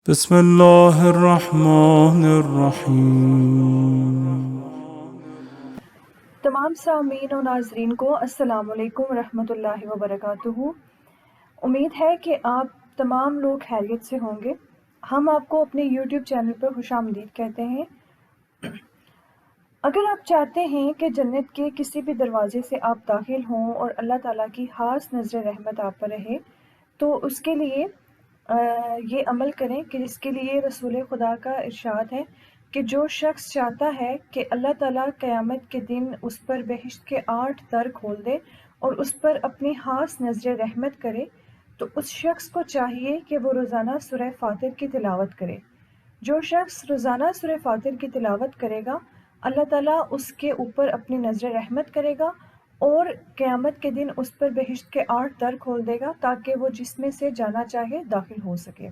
بسم اللہ الرحمن الرحیم۔ تمام سامعین و ناظرین کو السلام علیکم ورحمۃ اللہ وبرکاتہ۔ امید ہے کہ آپ تمام لوگ خیریت سے ہوں گے۔ ہم آپ کو اپنے یوٹیوب چینل پر خوش آمدید کہتے ہیں۔ اگر آپ چاہتے ہیں کہ جنت کے کسی بھی دروازے سے آپ داخل ہوں اور اللہ تعالیٰ کی خاص نظر رحمت آپ پر رہے، تو اس کے لیے یہ عمل کریں کہ جس کے لیے رسول خدا کا ارشاد ہے کہ جو شخص چاہتا ہے کہ اللہ تعالیٰ قیامت کے دن اس پر بہشت کے 8 در کھول دے اور اس پر اپنی خاص نظر رحمت کرے، تو اس شخص کو چاہیے کہ وہ روزانہ سورہ فاتر کی تلاوت کرے۔ جو شخص روزانہ سورہ فاتر کی تلاوت کرے گا، اللہ تعالیٰ اس کے اوپر اپنی نظر رحمت کرے گا اور قیامت کے دن اس پر بہشت کے 8 در کھول دے گا تاکہ وہ جس میں سے جانا چاہے داخل ہو سکے۔